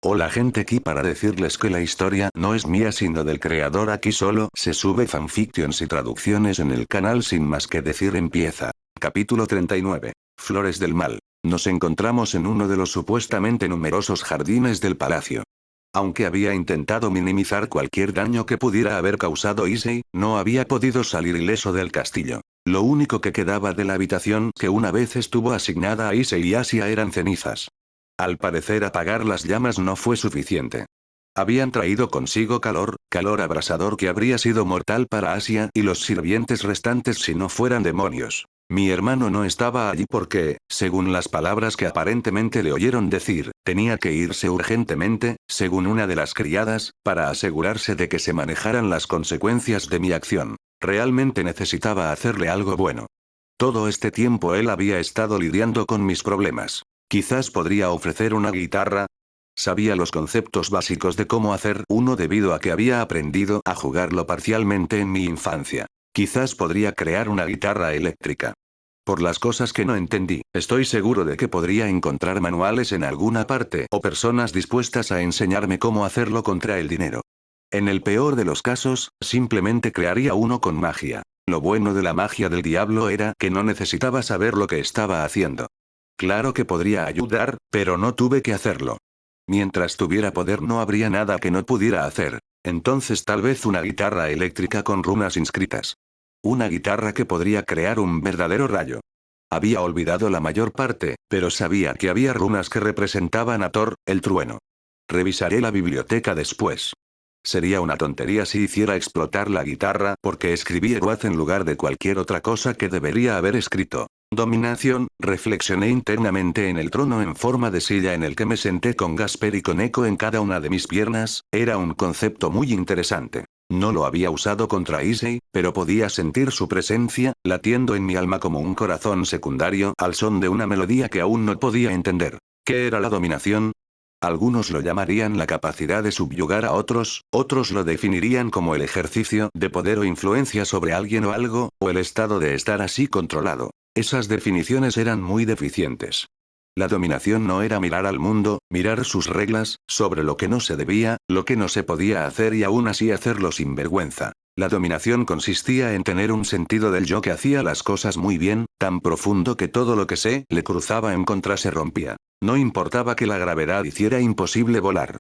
Hola gente, aquí para decirles que la historia no es mía sino del creador. Aquí solo se sube fanfictions y traducciones en el canal. Sin más que decir, empieza. Capítulo 39. Flores del Mal. Nos encontramos en uno de los supuestamente numerosos jardines del palacio. Aunque había intentado minimizar cualquier daño que pudiera haber causado Issei, no había podido salir ileso del castillo. Lo único que quedaba de la habitación que una vez estuvo asignada a Issei y Asia eran cenizas. Al parecer apagar las llamas no fue suficiente. Habían traído consigo calor abrasador que habría sido mortal para Asia y los sirvientes restantes si no fueran demonios. Mi hermano no estaba allí porque, según las palabras que aparentemente le oyeron decir, tenía que irse urgentemente, según una de las criadas, para asegurarse de que se manejaran las consecuencias de mi acción. Realmente necesitaba hacerle algo bueno. Todo este tiempo él había estado lidiando con mis problemas. Quizás podría ofrecer una guitarra. Sabía los conceptos básicos de cómo hacer uno debido a que había aprendido a jugarlo parcialmente en mi infancia. Quizás podría crear una guitarra eléctrica. Por las cosas que no entendí, estoy seguro de que podría encontrar manuales en alguna parte o personas dispuestas a enseñarme cómo hacerlo contra el dinero. En el peor de los casos, simplemente crearía uno con magia. Lo bueno de la magia del diablo era que no necesitaba saber lo que estaba haciendo. Claro que podría ayudar, pero no tuve que hacerlo. Mientras tuviera poder no habría nada que no pudiera hacer. Entonces tal vez una guitarra eléctrica con runas inscritas. Una guitarra que podría crear un verdadero rayo. Había olvidado la mayor parte, pero sabía que había runas que representaban a Thor, el trueno. Revisaré la biblioteca después. Sería una tontería si hiciera explotar la guitarra porque escribí Eruaz en lugar de cualquier otra cosa que debería haber escrito. Dominación, reflexioné internamente en el trono en forma de silla en el que me senté con Gasper y con Echo en cada una de mis piernas, era un concepto muy interesante. No lo había usado contra Issei, pero podía sentir su presencia, latiendo en mi alma como un corazón secundario al son de una melodía que aún no podía entender. ¿Qué era la dominación? Algunos lo llamarían la capacidad de subyugar a otros lo definirían como el ejercicio de poder o influencia sobre alguien o algo, o el estado de estar así controlado. Esas definiciones eran muy deficientes. La dominación no era mirar al mundo, mirar sus reglas, sobre lo que no se debía, lo que no se podía hacer y aún así hacerlo sin vergüenza. La dominación consistía en tener un sentido del yo que hacía las cosas muy bien, tan profundo que todo lo que se le cruzaba en contra se rompía. No importaba que la gravedad hiciera imposible volar.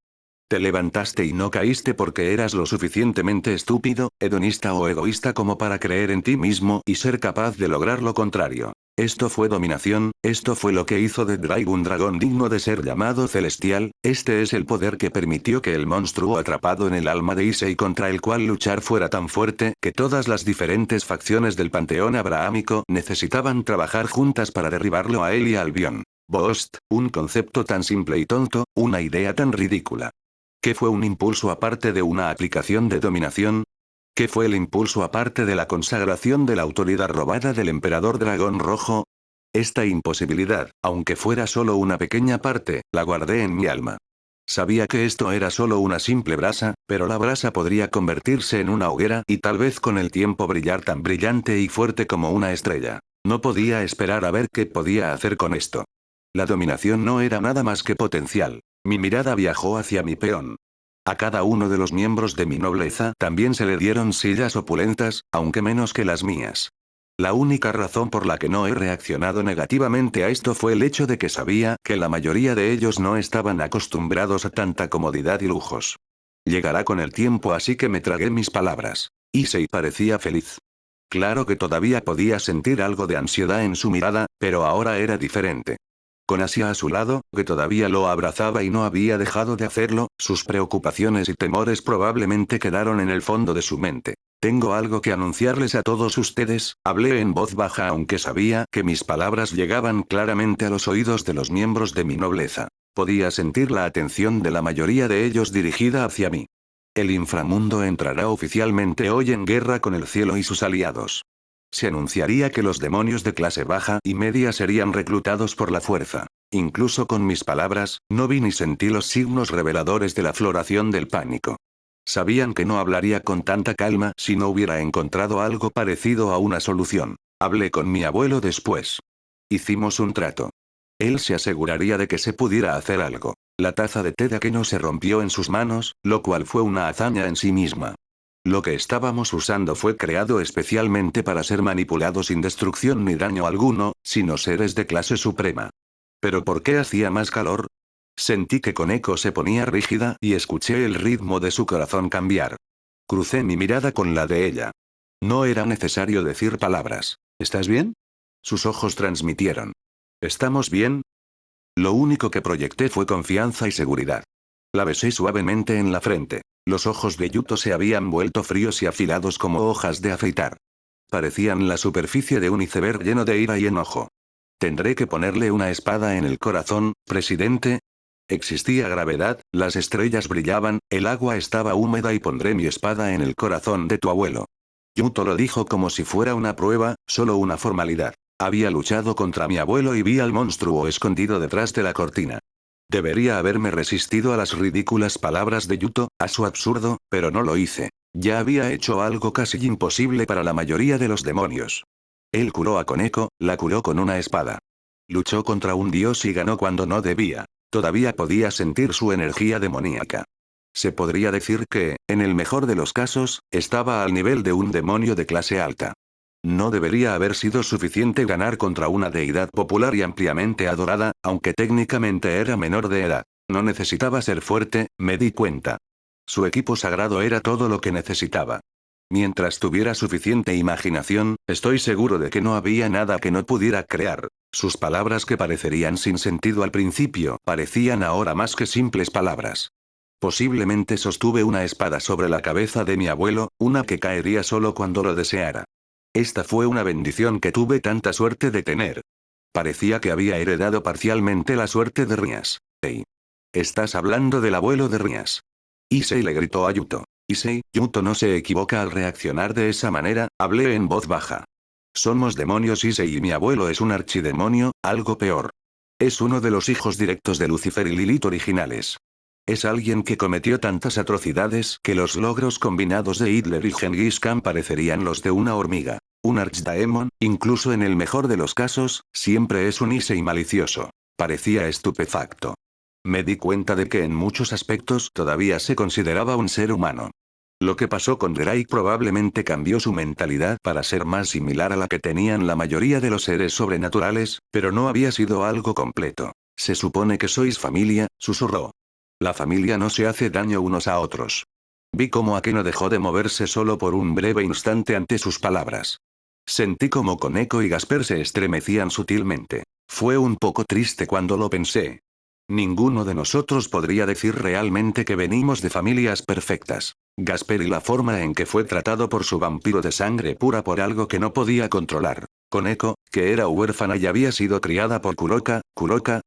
Te levantaste y no caíste porque eras lo suficientemente estúpido, hedonista o egoísta como para creer en ti mismo y ser capaz de lograr lo contrario. Esto fue dominación, esto fue lo que hizo de Drake un dragón digno de ser llamado celestial, este es el poder que permitió que el monstruo atrapado en el alma de Issei contra el cual luchar fuera tan fuerte que todas las diferentes facciones del panteón abrahámico necesitaban trabajar juntas para derribarlo a él y a Albion. Boost, un concepto tan simple y tonto, una idea tan ridícula. ¿Qué fue un impulso aparte de una aplicación de dominación? ¿Qué fue el impulso aparte de la consagración de la autoridad robada del emperador dragón rojo? Esta imposibilidad, aunque fuera solo una pequeña parte, la guardé en mi alma. Sabía que esto era solo una simple brasa, pero la brasa podría convertirse en una hoguera y tal vez con el tiempo brillar tan brillante y fuerte como una estrella. No podía esperar a ver qué podía hacer con esto. La dominación no era nada más que potencial. Mi mirada viajó hacia mi peón. A cada uno de los miembros de mi nobleza también se le dieron sillas opulentas, aunque menos que las mías. La única razón por la que no he reaccionado negativamente a esto fue el hecho de que sabía que la mayoría de ellos no estaban acostumbrados a tanta comodidad y lujos. Llegará con el tiempo, así que me tragué mis palabras. Issei parecía feliz. Claro que todavía podía sentir algo de ansiedad en su mirada, pero ahora era diferente. Con Asia a su lado, que todavía lo abrazaba y no había dejado de hacerlo, sus preocupaciones y temores probablemente quedaron en el fondo de su mente. Tengo algo que anunciarles a todos ustedes, hablé en voz baja aunque sabía que mis palabras llegaban claramente a los oídos de los miembros de mi nobleza. Podía sentir la atención de la mayoría de ellos dirigida hacia mí. El inframundo entrará oficialmente hoy en guerra con el cielo y sus aliados. Se anunciaría que los demonios de clase baja y media serían reclutados por la fuerza. Incluso con mis palabras, no vi ni sentí los signos reveladores de la floración del pánico. Sabían que no hablaría con tanta calma si no hubiera encontrado algo parecido a una solución. Hablé con mi abuelo después. Hicimos un trato. Él se aseguraría de que se pudiera hacer algo. La taza de té de Akeno se rompió en sus manos, lo cual fue una hazaña en sí misma. Lo que estábamos usando fue creado especialmente para ser manipulado sin destrucción ni daño alguno, sino seres de clase suprema. ¿Pero por qué hacía más calor? Sentí que Koneko se ponía rígida y escuché el ritmo de su corazón cambiar. Crucé mi mirada con la de ella. No era necesario decir palabras. ¿Estás bien? Sus ojos transmitieron. ¿Estamos bien? Lo único que proyecté fue confianza y seguridad. La besé suavemente en la frente. Los ojos de Yuto se habían vuelto fríos y afilados como hojas de afeitar. Parecían la superficie de un iceberg lleno de ira y enojo. ¿Tendré que ponerle una espada en el corazón, presidente? Existía gravedad, las estrellas brillaban, el agua estaba húmeda y pondré mi espada en el corazón de tu abuelo. Yuto lo dijo como si fuera una prueba, solo una formalidad. Había luchado contra mi abuelo y vi al monstruo escondido detrás de la cortina. Debería haberme resistido a las ridículas palabras de Yuto, a su absurdo, pero no lo hice. Ya había hecho algo casi imposible para la mayoría de los demonios. Él curó a Koneko, la curó con una espada. Luchó contra un dios y ganó cuando no debía. Todavía podía sentir su energía demoníaca. Se podría decir que, en el mejor de los casos, estaba al nivel de un demonio de clase alta. No debería haber sido suficiente ganar contra una deidad popular y ampliamente adorada, aunque técnicamente era menor de edad. No necesitaba ser fuerte, me di cuenta. Su equipo sagrado era todo lo que necesitaba. Mientras tuviera suficiente imaginación, estoy seguro de que no había nada que no pudiera crear. Sus palabras que parecerían sin sentido al principio, parecían ahora más que simples palabras. Posiblemente sostuve una espada sobre la cabeza de mi abuelo, una que caería solo cuando lo deseara. Esta fue una bendición que tuve tanta suerte de tener. Parecía que había heredado parcialmente la suerte de Rias. Hey. Estás hablando del abuelo de Rias. Issei le gritó a Yuto. Issei, Yuto no se equivoca al reaccionar de esa manera, hablé en voz baja. Somos demonios Issei y mi abuelo es un archidemonio, algo peor. Es uno de los hijos directos de Lucifer y Lilith originales. Es alguien que cometió tantas atrocidades que los logros combinados de Hitler y Genghis Khan parecerían los de una hormiga. Un archdaemon, incluso en el mejor de los casos, siempre es un Issei malicioso. Parecía estupefacto. Me di cuenta de que en muchos aspectos todavía se consideraba un ser humano. Lo que pasó con Drake probablemente cambió su mentalidad para ser más similar a la que tenían la mayoría de los seres sobrenaturales, pero no había sido algo completo. Se supone que sois familia, susurró. La familia no se hace daño unos a otros. Vi cómo Akeno dejó de moverse solo por un breve instante ante sus palabras. Sentí como Koneko y Gasper se estremecían sutilmente. Fue un poco triste cuando lo pensé. Ninguno de nosotros podría decir realmente que venimos de familias perfectas. Gasper y la forma en que fue tratado por su vampiro de sangre pura por algo que no podía controlar. Koneko, que era huérfana y había sido criada por Kuroka,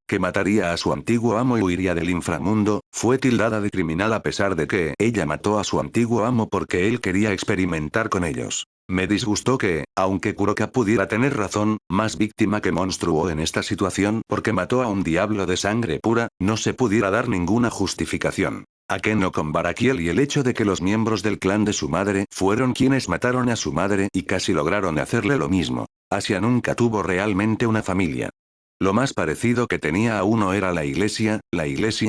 que mataría a su antiguo amo y huiría del inframundo, fue tildada de criminal a pesar de que ella mató a su antiguo amo porque él quería experimentar con ellos. Me disgustó que, aunque Kuroka pudiera tener razón, más víctima que monstruo en esta situación porque mató a un diablo de sangre pura, no se pudiera dar ninguna justificación. Akeno con Barakiel y el hecho de que los miembros del clan de su madre fueron quienes mataron a su madre y casi lograron hacerle lo mismo. Asia nunca tuvo realmente una familia. Lo más parecido que tenía a uno era la iglesia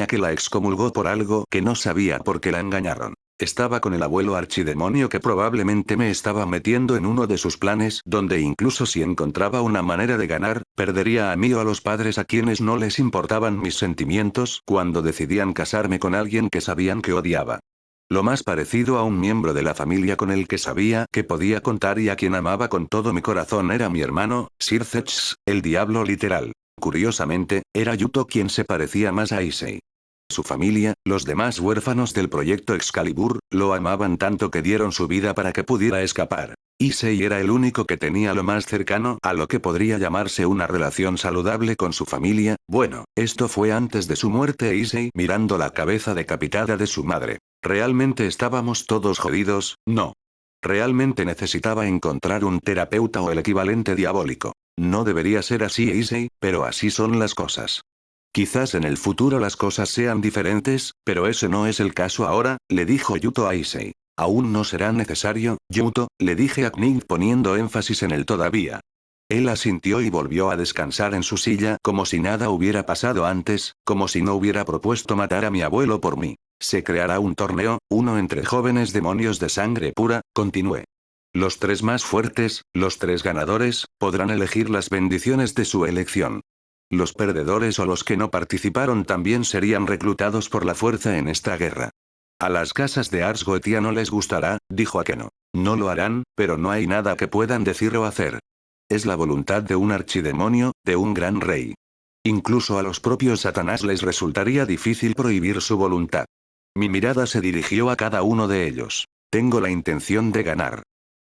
que la excomulgó por algo que no sabía por qué la engañaron. Estaba con el abuelo archidemonio que probablemente me estaba metiendo en uno de sus planes donde incluso si encontraba una manera de ganar, perdería a mí o a los padres a quienes no les importaban mis sentimientos cuando decidían casarme con alguien que sabían que odiaba. Lo más parecido a un miembro de la familia con el que sabía que podía contar y a quien amaba con todo mi corazón era mi hermano, Sir Zetch, el diablo literal. Curiosamente, era Yuto quien se parecía más a Issei. Su familia, los demás huérfanos del proyecto Excalibur, lo amaban tanto que dieron su vida para que pudiera escapar. Issei era el único que tenía lo más cercano a lo que podría llamarse una relación saludable con su familia. Bueno, esto fue antes de su muerte. Issei mirando la cabeza decapitada de su madre. ¿Realmente estábamos todos jodidos? No. Realmente necesitaba encontrar un terapeuta o el equivalente diabólico. No debería ser así, Issei, pero así son las cosas. Quizás en el futuro las cosas sean diferentes, pero ese no es el caso ahora, le dijo Yuto a Issei. Aún no será necesario, Yuto, le dije a Knight poniendo énfasis en el todavía. Él asintió y volvió a descansar en su silla como si nada hubiera pasado antes, como si no hubiera propuesto matar a mi abuelo por mí. Se creará un torneo, uno entre jóvenes demonios de sangre pura, continué. Los 3 más fuertes, los 3 ganadores, podrán elegir las bendiciones de su elección. Los perdedores o los que no participaron también serían reclutados por la fuerza en esta guerra. A las casas de Ars Goetia no les gustará, dijo Akeno. No lo harán, pero no hay nada que puedan decir o hacer. Es la voluntad de un archidemonio, de un gran rey. Incluso a los propios Satanás les resultaría difícil prohibir su voluntad. Mi mirada se dirigió a cada uno de ellos. Tengo la intención de ganar.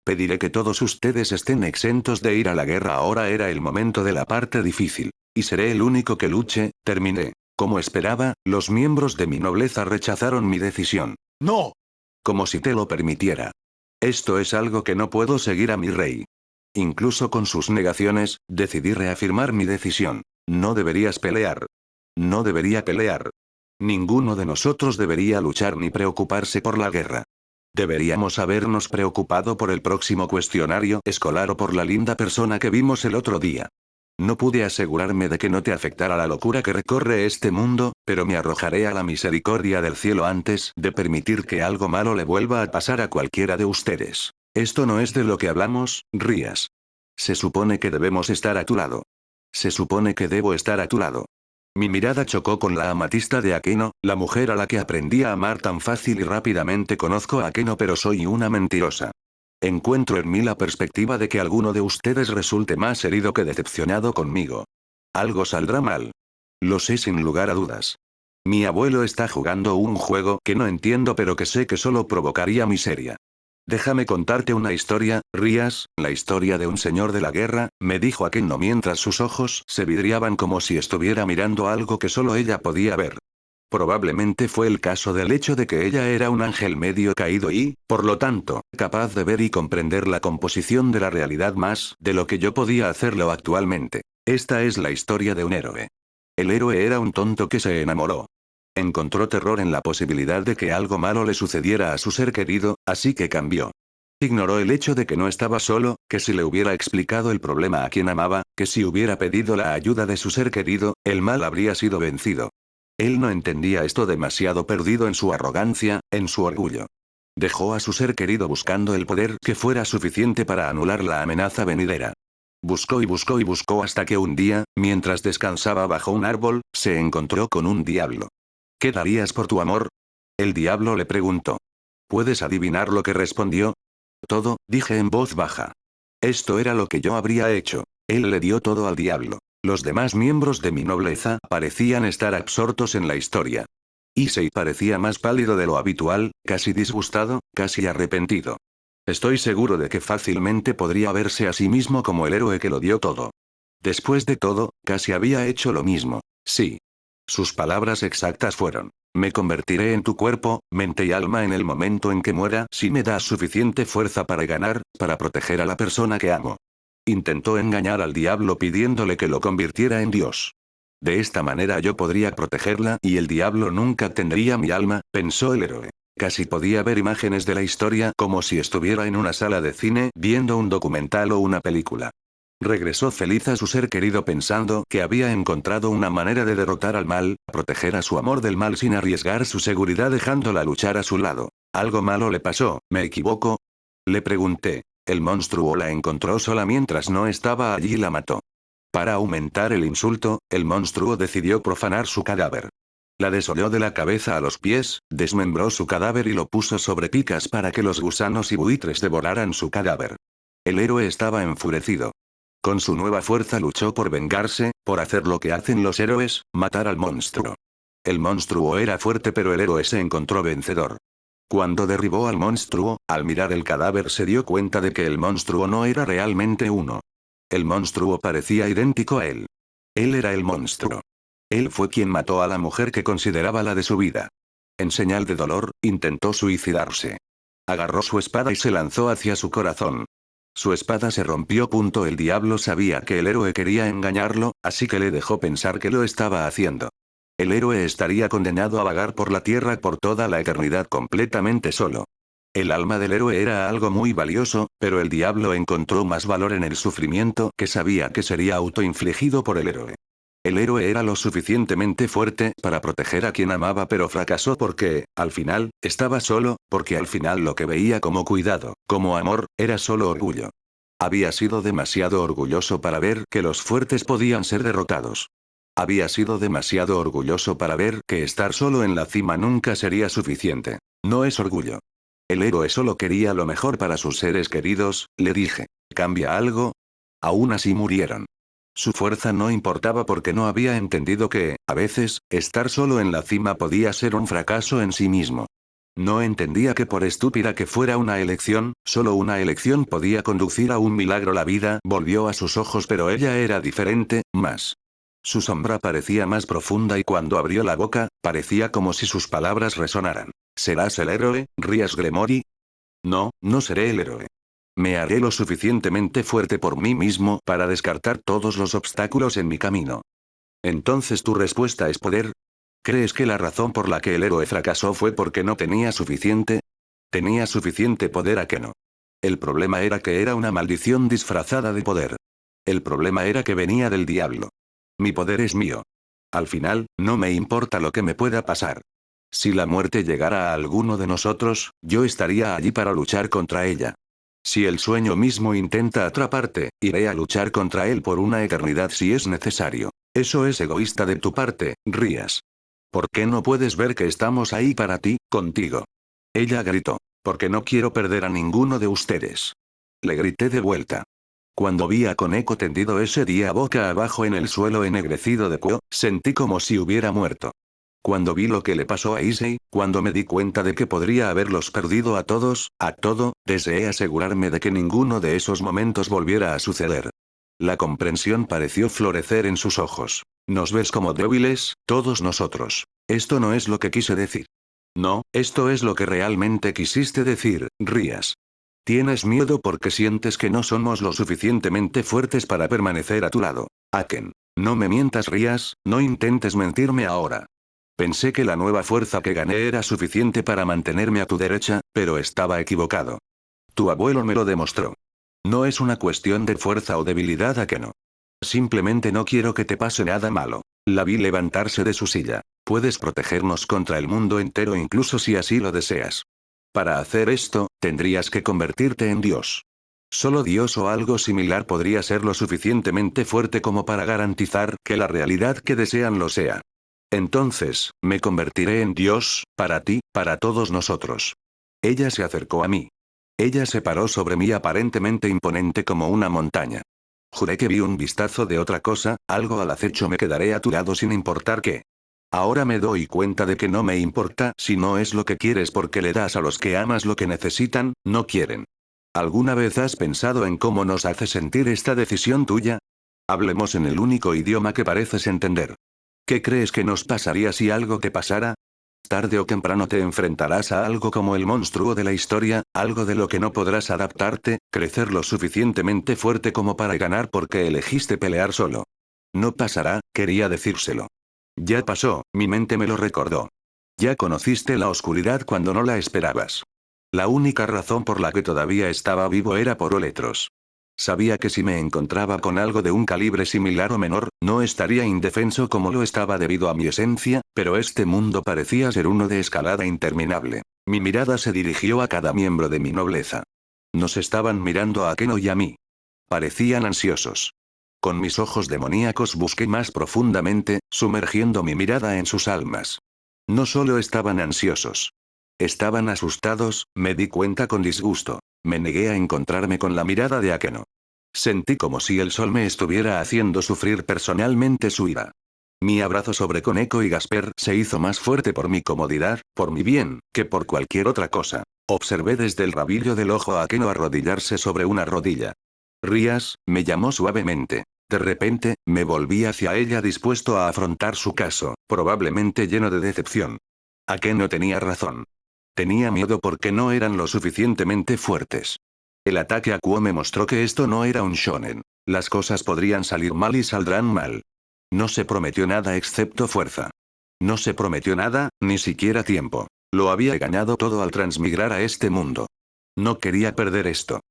Pediré que todos ustedes estén exentos de ir a la guerra. Ahora era el momento de la parte difícil. Y seré el único que luche, terminé. Como esperaba, los miembros de mi nobleza rechazaron mi decisión. ¡No! Como si te lo permitiera. Esto es algo que no puedo seguir a mi rey. Incluso con sus negaciones, decidí reafirmar mi decisión. No deberías pelear. No debería pelear. Ninguno de nosotros debería luchar ni preocuparse por la guerra. Deberíamos habernos preocupado por el próximo cuestionario escolar o por la linda persona que vimos el otro día. No pude asegurarme de que no te afectara la locura que recorre este mundo, pero me arrojaré a la misericordia del cielo antes de permitir que algo malo le vuelva a pasar a cualquiera de ustedes. Esto no es de lo que hablamos, Rías. Se supone que debemos estar a tu lado. Se supone que debo estar a tu lado. Mi mirada chocó con la amatista de Akeno, la mujer a la que aprendí a amar tan fácil y rápidamente. Conozco a Akeno, pero soy una mentirosa. Encuentro en mí la perspectiva de que alguno de ustedes resulte más herido que decepcionado conmigo. Algo saldrá mal. Lo sé sin lugar a dudas. Mi abuelo está jugando un juego que no entiendo, pero que sé que solo provocaría miseria. Déjame contarte una historia, Rías, la historia de un señor de la guerra, me dijo Akeno mientras sus ojos se vidriaban como si estuviera mirando algo que solo ella podía ver. Probablemente fue el caso del hecho de que ella era un ángel medio caído y, por lo tanto, capaz de ver y comprender la composición de la realidad más de lo que yo podía hacerlo actualmente. Esta es la historia de un héroe. El héroe era un tonto que se enamoró. Encontró terror en la posibilidad de que algo malo le sucediera a su ser querido, así que cambió. Ignoró el hecho de que no estaba solo, que si le hubiera explicado el problema a quien amaba, que si hubiera pedido la ayuda de su ser querido, el mal habría sido vencido. Él no entendía esto, demasiado perdido en su arrogancia, en su orgullo. Dejó a su ser querido buscando el poder que fuera suficiente para anular la amenaza venidera. Buscó y buscó y buscó hasta que un día, mientras descansaba bajo un árbol, se encontró con un diablo. ¿Qué darías por tu amor? El diablo le preguntó. ¿Puedes adivinar lo que respondió? Todo, dije en voz baja. Esto era lo que yo habría hecho. Él le dio todo al diablo. Los demás miembros de mi nobleza parecían estar absortos en la historia. Issei parecía más pálido de lo habitual, casi disgustado, casi arrepentido. Estoy seguro de que fácilmente podría verse a sí mismo como el héroe que lo dio todo. Después de todo, casi había hecho lo mismo. Sí. Sus palabras exactas fueron: me convertiré en tu cuerpo, mente y alma en el momento en que muera si me das suficiente fuerza para ganar, para proteger a la persona que amo. Intentó engañar al diablo pidiéndole que lo convirtiera en Dios. De esta manera yo podría protegerla y el diablo nunca tendría mi alma, pensó el héroe. Casi podía ver imágenes de la historia como si estuviera en una sala de cine viendo un documental o una película. Regresó feliz a su ser querido pensando que había encontrado una manera de derrotar al mal, proteger a su amor del mal sin arriesgar su seguridad dejándola luchar a su lado. ¿Algo malo le pasó? ¿Me equivoco? Le pregunté. El monstruo la encontró sola mientras no estaba allí y la mató. Para aumentar el insulto, el monstruo decidió profanar su cadáver. La desolló de la cabeza a los pies, desmembró su cadáver y lo puso sobre picas para que los gusanos y buitres devoraran su cadáver. El héroe estaba enfurecido. Con su nueva fuerza luchó por vengarse, por hacer lo que hacen los héroes, matar al monstruo. El monstruo era fuerte, pero el héroe se encontró vencedor. Cuando derribó al monstruo, al mirar el cadáver se dio cuenta de que el monstruo no era realmente uno. El monstruo parecía idéntico a él. Él era el monstruo. Él fue quien mató a la mujer que consideraba la de su vida. En señal de dolor, intentó suicidarse. Agarró su espada y se lanzó hacia su corazón. Su espada se rompió. El diablo sabía que el héroe quería engañarlo, así que le dejó pensar que lo estaba haciendo. El héroe estaría condenado a vagar por la tierra por toda la eternidad completamente solo. El alma del héroe era algo muy valioso, pero el diablo encontró más valor en el sufrimiento que sabía que sería autoinfligido por el héroe. El héroe era lo suficientemente fuerte para proteger a quien amaba, pero fracasó porque, al final, estaba solo, porque al final lo que veía como cuidado, como amor, era solo orgullo. Había sido demasiado orgulloso para ver que los fuertes podían ser derrotados. Había sido demasiado orgulloso para ver que estar solo en la cima nunca sería suficiente. No es orgullo. El héroe solo quería lo mejor para sus seres queridos, le dije. ¿Cambia algo? Aún así murieron. Su fuerza no importaba porque no había entendido que, a veces, estar solo en la cima podía ser un fracaso en sí mismo. No entendía que por estúpida que fuera una elección, solo una elección podía conducir a un milagro. La vida volvió a sus ojos, pero ella era diferente, más. Su sombra parecía más profunda y cuando abrió la boca, parecía como si sus palabras resonaran. ¿Serás el héroe, Rías Gremory? No, no seré el héroe. Me haré lo suficientemente fuerte por mí mismo para descartar todos los obstáculos en mi camino. Entonces tu respuesta es poder. ¿Crees que la razón por la que el héroe fracasó fue porque no tenía suficiente? Tenía suficiente poder, ¿a que no? El problema era que era una maldición disfrazada de poder. El problema era que venía del diablo. Mi poder es mío. Al final, no me importa lo que me pueda pasar. Si la muerte llegara a alguno de nosotros, yo estaría allí para luchar contra ella. Si el sueño mismo intenta atraparte, iré a luchar contra él por una eternidad si es necesario. Eso es egoísta de tu parte, Rías. ¿Por qué no puedes ver que estamos ahí para ti, contigo? Ella gritó. Porque no quiero perder a ninguno de ustedes. Le grité de vuelta. Cuando vi a Koneko tendido ese día boca abajo en el suelo ennegrecido de Kuo, sentí como si hubiera muerto. Cuando vi lo que le pasó a Issei, cuando me di cuenta de que podría haberlos perdido a todos, a todo, deseé asegurarme de que ninguno de esos momentos volviera a suceder. La comprensión pareció florecer en sus ojos. ¿Nos ves como débiles, todos nosotros? Esto no es lo que quise decir. No, esto es lo que realmente quisiste decir, Rías. Tienes miedo porque sientes que no somos lo suficientemente fuertes para permanecer a tu lado. Aken. No me mientas, Rías, no intentes mentirme ahora. Pensé que la nueva fuerza que gané era suficiente para mantenerme a tu derecha, pero estaba equivocado. Tu abuelo me lo demostró. No es una cuestión de fuerza o debilidad, ¿a que no? Simplemente no quiero que te pase nada malo. La vi levantarse de su silla. Puedes protegernos contra el mundo entero incluso si así lo deseas. Para hacer esto, tendrías que convertirte en Dios. Solo Dios o algo similar podría ser lo suficientemente fuerte como para garantizar que la realidad que desean lo sea. Entonces, me convertiré en Dios, para ti, para todos nosotros. Ella se acercó a mí. Ella se paró sobre mí aparentemente imponente como una montaña. Juré que vi un vistazo de otra cosa, algo al acecho. Me quedaré a tu lado sin importar qué. Ahora me doy cuenta de que no me importa si no es lo que quieres porque le das a los que amas lo que necesitan, no quieren. ¿Alguna vez has pensado en cómo nos hace sentir esta decisión tuya? Hablemos en el único idioma que pareces entender. ¿Qué crees que nos pasaría si algo te pasara? Tarde o temprano te enfrentarás a algo como el monstruo de la historia, algo de lo que no podrás adaptarte, crecer lo suficientemente fuerte como para ganar porque elegiste pelear solo. No pasará, quería decírselo. Ya pasó, mi mente me lo recordó. Ya conociste la oscuridad cuando no la esperabas. La única razón por la que todavía estaba vivo era por Oletros. Sabía que si me encontraba con algo de un calibre similar o menor, no estaría indefenso como lo estaba debido a mi esencia, pero este mundo parecía ser uno de escalada interminable. Mi mirada se dirigió a cada miembro de mi nobleza. Nos estaban mirando a Keno y a mí. Parecían ansiosos. Con mis ojos demoníacos busqué más profundamente, sumergiendo mi mirada en sus almas. No solo estaban ansiosos. Estaban asustados, me di cuenta con disgusto. Me negué a encontrarme con la mirada de Akeno. Sentí como si el sol me estuviera haciendo sufrir personalmente su ira. Mi abrazo sobre Koneko y Gasper se hizo más fuerte por mi comodidad, por mi bien, que por cualquier otra cosa. Observé desde el rabillo del ojo a Akeno arrodillarse sobre una rodilla. Rías, me llamó suavemente. De repente, me volví hacia ella dispuesto a afrontar su caso, probablemente lleno de decepción. Akeno tenía razón. Tenía miedo porque no eran lo suficientemente fuertes. El ataque a Kuo me mostró que esto no era un shonen. Las cosas podrían salir mal y saldrán mal. No se prometió nada excepto fuerza. No se prometió nada, ni siquiera tiempo. Lo había ganado todo al transmigrar a este mundo. No quería perder esto.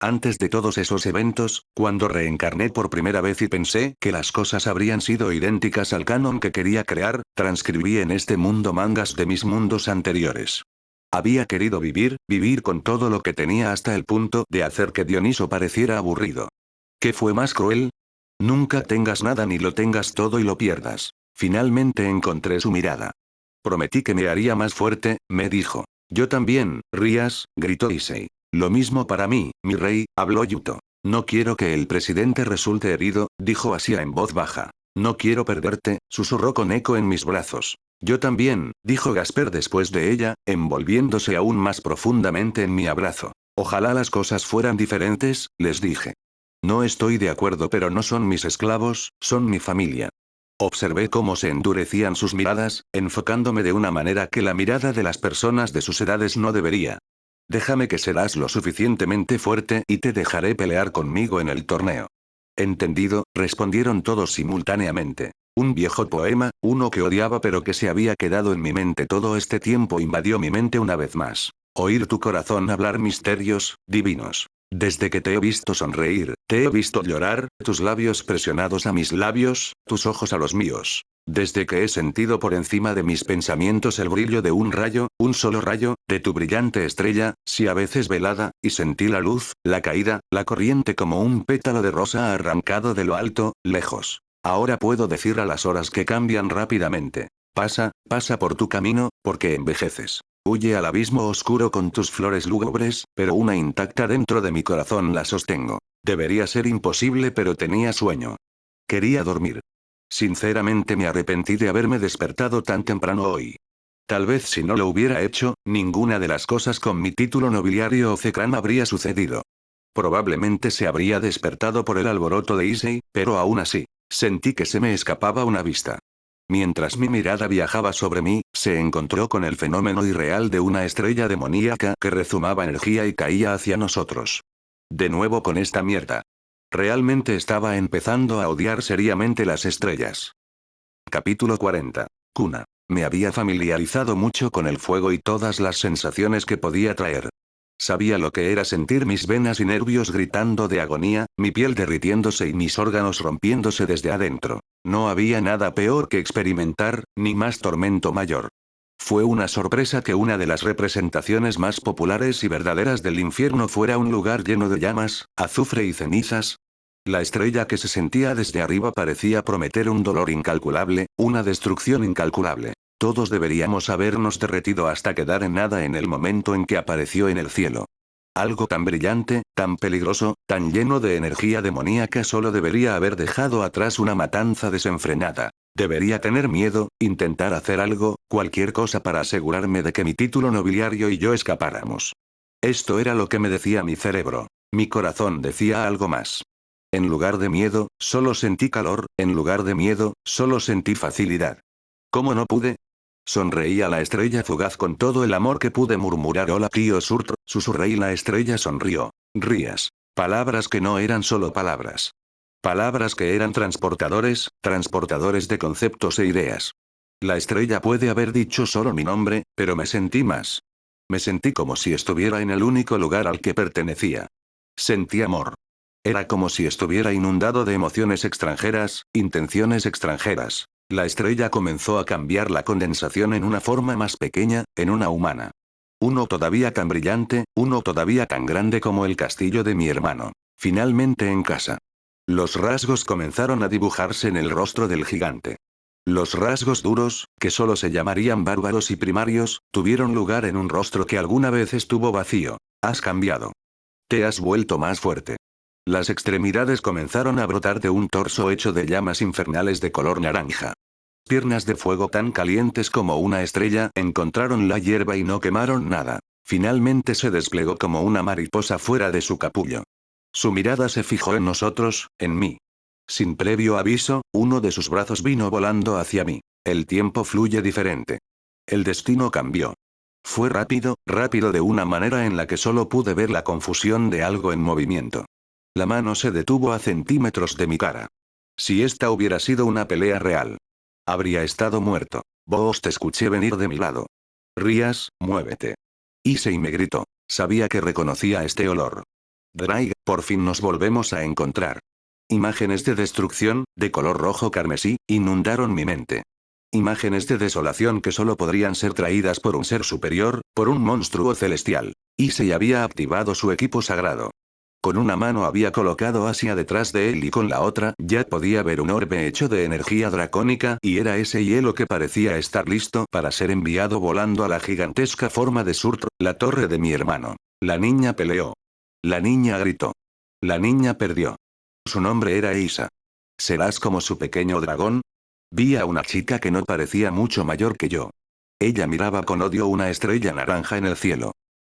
Antes de todos esos eventos, cuando reencarné por primera vez y pensé que las cosas habrían sido idénticas al canon que quería crear, transcribí en este mundo mangas de mis mundos anteriores. Había querido vivir con todo lo que tenía hasta el punto de hacer que Dioniso pareciera aburrido. ¿Qué fue más cruel? Nunca tengas nada ni lo tengas todo y lo pierdas. Finalmente encontré su mirada. Prometí que me haría más fuerte, me dijo. Yo también, Rías, gritó Issei. Lo mismo para mí, mi rey, habló Yuto. No quiero que el presidente resulte herido, dijo Asia en voz baja. No quiero perderte, susurró con eco en mis brazos. Yo también, dijo Gasper después de ella, envolviéndose aún más profundamente en mi abrazo. Ojalá las cosas fueran diferentes, les dije. No estoy de acuerdo, pero no son mis esclavos, son mi familia. Observé cómo se endurecían sus miradas, enfocándome de una manera que la mirada de las personas de sus edades no debería. Déjame que serás lo suficientemente fuerte y te dejaré pelear conmigo en el torneo. Entendido, respondieron todos simultáneamente. Un viejo poema, uno que odiaba pero que se había quedado en mi mente todo este tiempo, invadió mi mente una vez más. Oír tu corazón hablar misterios divinos. Desde que te he visto sonreír, te he visto llorar, tus labios presionados a mis labios, tus ojos a los míos. Desde que he sentido por encima de mis pensamientos el brillo de un rayo, un solo rayo, de tu brillante estrella, si a veces velada, y sentí la luz, la caída, la corriente como un pétalo de rosa arrancado de lo alto, lejos. Ahora puedo decir a las horas que cambian rápidamente. Pasa por tu camino, porque envejeces. Huye al abismo oscuro con tus flores lúgubres, pero una intacta dentro de mi corazón la sostengo. Debería ser imposible, pero tenía sueño. Quería dormir. Sinceramente me arrepentí de haberme despertado tan temprano hoy. Tal vez si no lo hubiera hecho, ninguna de las cosas con mi título nobiliario o Zekran habría sucedido. Probablemente se habría despertado por el alboroto de Issei, pero aún así, sentí que se me escapaba una vista. Mientras mi mirada viajaba sobre mí, se encontró con el fenómeno irreal de una estrella demoníaca que rezumaba energía y caía hacia nosotros. De nuevo con esta mierda. Realmente estaba empezando a odiar seriamente las estrellas. Capítulo 40. Kuna. Me había familiarizado mucho con el fuego y todas las sensaciones que podía traer. Sabía lo que era sentir mis venas y nervios gritando de agonía, mi piel derritiéndose y mis órganos rompiéndose desde adentro. No había nada peor que experimentar, ni más tormento mayor. Fue una sorpresa que una de las representaciones más populares y verdaderas del infierno fuera un lugar lleno de llamas, azufre y cenizas. La estrella que se sentía desde arriba parecía prometer un dolor incalculable, una destrucción incalculable. Todos deberíamos habernos derretido hasta quedar en nada en el momento en que apareció en el cielo. Algo tan brillante, tan peligroso, tan lleno de energía demoníaca solo debería haber dejado atrás una matanza desenfrenada. Debería tener miedo, intentar hacer algo, cualquier cosa para asegurarme de que mi título nobiliario y yo escapáramos. Esto era lo que me decía mi cerebro. Mi corazón decía algo más. En lugar de miedo, solo sentí calor, en lugar de miedo, solo sentí facilidad. ¿Cómo no pude? Sonreí a la estrella fugaz con todo el amor que pude murmurar hola tío Surtr, susurré y la estrella sonrió. Rías. Palabras que no eran solo palabras. Palabras que eran transportadores de conceptos e ideas. La estrella puede haber dicho solo mi nombre, pero me sentí más. Me sentí como si estuviera en el único lugar al que pertenecía. Sentí amor. Era como si estuviera inundado de emociones extranjeras, intenciones extranjeras. La estrella comenzó a cambiar la condensación en una forma más pequeña, en una humana. Uno todavía tan brillante, uno todavía tan grande como el castillo de mi hermano. Finalmente en casa. Los rasgos comenzaron a dibujarse en el rostro del gigante. Los rasgos duros, que solo se llamarían bárbaros y primarios, tuvieron lugar en un rostro que alguna vez estuvo vacío. Has cambiado. Te has vuelto más fuerte. Las extremidades comenzaron a brotar de un torso hecho de llamas infernales de color naranja. Piernas de fuego tan calientes como una estrella encontraron la hierba y no quemaron nada. Finalmente se desplegó como una mariposa fuera de su capullo. Su mirada se fijó en nosotros, en mí. Sin previo aviso, uno de sus brazos vino volando hacia mí. El tiempo fluye diferente. El destino cambió. Fue rápido, rápido de una manera en la que solo pude ver la confusión de algo en movimiento. La mano se detuvo a centímetros de mi cara. Si esta hubiera sido una pelea real, habría estado muerto. Vos te escuché venir de mi lado. Rías, muévete. Issei me gritó. Sabía que reconocía este olor. Drake, por fin nos volvemos a encontrar. Imágenes de destrucción, de color rojo carmesí, inundaron mi mente. Imágenes de desolación que solo podrían ser traídas por un ser superior, por un monstruo celestial. Issei había activado su equipo sagrado. Con una mano había colocado a Asia detrás de él y con la otra ya podía ver un orbe hecho de energía dracónica y era ese hielo que parecía estar listo para ser enviado volando a la gigantesca forma de Surtr, la torre de mi hermano. La niña peleó. La niña gritó. La niña perdió. Su nombre era Isa. ¿Serás como su pequeño dragón? Vi a una chica que no parecía mucho mayor que yo. Ella miraba con odio una estrella naranja en el cielo.